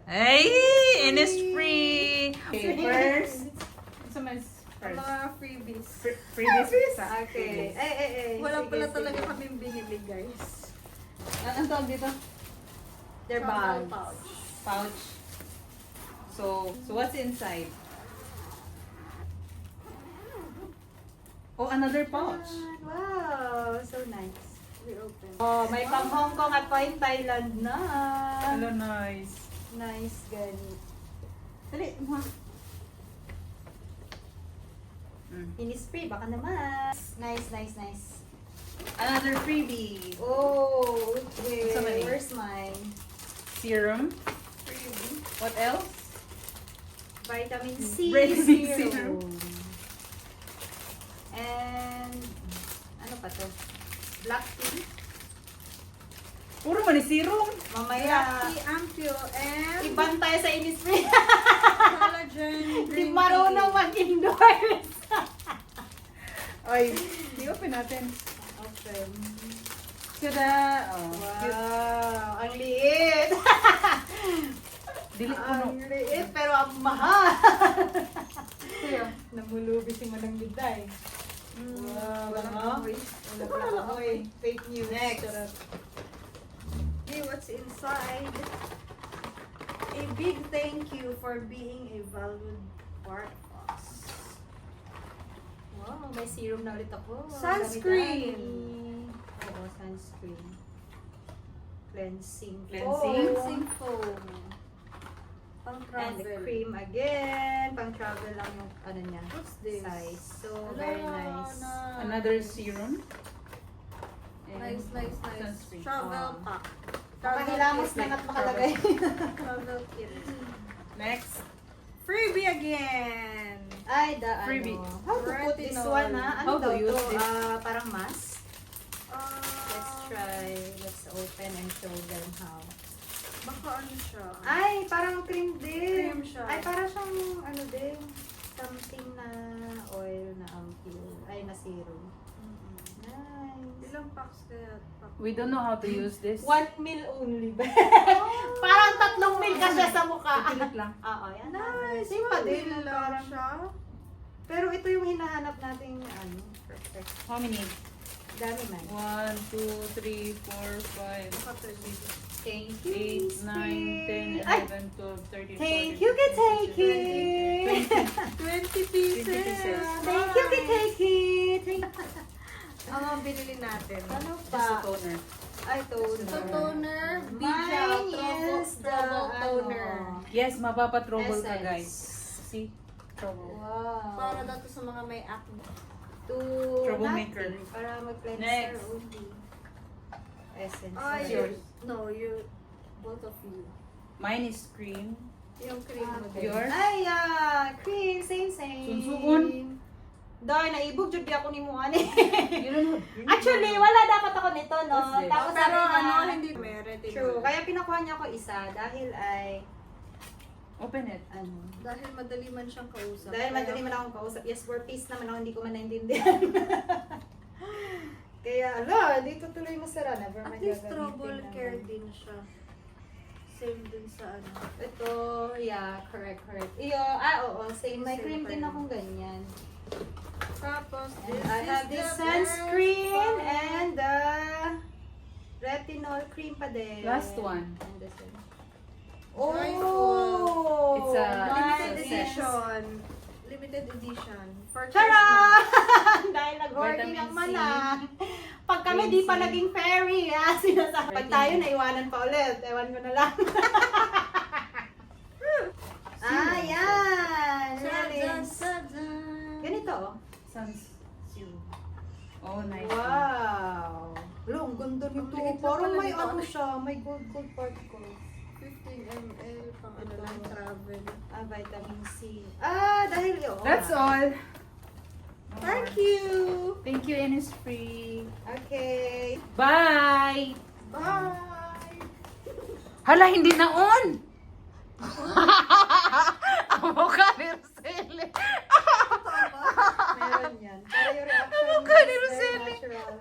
Ay! Innisfree! Okay, first. Ito mas first. Mga freebies. Freebies sa Okay. Wala pala talaga kaming binili, guys. Anong tawag dito? Their Travel bags. pouch. Pouch. So what's inside? Oh, another pouch. Wow, so nice. We open. Oh, may pang Hong Kong at pang Thailand na. Hello, nice. Nice, gani. Dali, ma. Innisfree, baka naman. Nice, nice, nice. Another freebie. Oh, okay. So many. Where's mine? Serum. Freebie. What else? Vitamin C Vitamin serum. serum. And, ano pa to? Black tea. Puro man serum. Mamaya, Black tea, ampule, and iban tayo sa Innisfree. collagen Di green marunong tea. mag-endorse. Ay, i-open natin. Okay. Tada! Oh, cute. Wow, ang liit. Dili Ang puno. liit, pero ang mahal. Kuya. Namulubi si Manang Biday. Wow, Walang ano? amoy. Wala pala amoy. Fake news. Next. Charot. Okay, what's inside? A big thank you for being a valued part of us. Wow, may serum na ulit ako. Sunscreen. Dami-dami. Oo, sunscreen. Cleansing. Cleansing? Cleansing foam. Pang And the travel. cream again. Pang travel lang yung ano niya. What's this? Size. So, Ala, very nice. Another serum. And Nice, nice, nice. sunscreen. Travel Wow. pack. Makahilamos kit. na at makalagay. Travel kit. Next. Freebie again. Ay, the Freebie. ano. How to put this Retinol. one, ha? Ano How to daw use to? this? Parang mask. Let's Ah, try. Let's open and show them how. Baka ano siya. Ay, parang cream din. Cream siya. Ay, parang siyang ano din. Something na oil na ampule. Ay, na serum. Nice. Ilang packs kaya? Pack? We don't know how to use this. 1 mil only ba? Parang 3 mil ka siya sa mukha. Pilit lang. Oo, yan. Nice. Same pa din. Lang Parang, siya. pero ito yung hinahanap nating ano. Perfect. How many? Dami man. 1, 2, 3, 4, 5, Baka 30. Thank you. 8, 9, 10, Ay! 11, 12, 13, 14, Thank you, Kiteki. 20 pieces. 20 pieces. Thank you, Kiteki. Thank you. Ang mga binili natin. Ano Just a pa? toner. Ay, toner. So, toner, Mine Bija, is the Trouble toner. ano. Yes, mapapa-trouble ka Essence. guys. See? Trouble. Wow. Para daw to sa mga may acne. to Troublemaker. nothing. Para mag-cleanser Next. only. Essence. Ay, What's yours? No, you, both of you. Mine is cream. Yung cream mo din. Yours? Ay, cream. Same. Sunsuon. Dahil naibog, jud di ako ni mo ani. You don't have cream. Actually, wala dapat ako nito, no? What's this? Tapos Pero sabi ano, na, hindi may retinol. true. Kaya pinakuha niya ako isa dahil ay, Open it. ano, Dahil madali man siyang kausap. dahil Kaya- madali man akong kausap. Yes, for peace naman ako, hindi ko man naintindihan. Kaya, ala, dito tuloy masara. Never At mind. least gagamitin trouble naman. care din siya. Same din sa ano. Ito, yeah, correct. Iyo, oo, same. May Same cream pa din rin. akong ganyan. Tapos, And this I is have the this best sunscreen one. and the retinol cream pa din. Last one. And this one. Joyful. It's a- Limited it's a set. edition. Limited edition. For Tara! Christmas. Dahil nag-hoarding Vitamin ang C. manang. Pag kami di pa Vitamin C. naging fairy, sinasabi. Pag tayo naiwanan pa ulit, ewan ko na lang. Yan! Tadaan, Realist. tadaan. Ganito, oh. Sans serum. Oh, nice. Wow! Wala, ang ganda nito. Ang liit lang Parang pala may nito. ano siya, may gold particle. 15 ml pang ano Ito. lang, travel. Vitamin C. Dahil yun. That's all. Thank you! Thank you, Innisfree. Okay. Bye! Bye! Hala, hindi na on! Ang mukha ni Roselle. Meron yan. Para yung reaction Ang mukha ni is very Roselle. natural.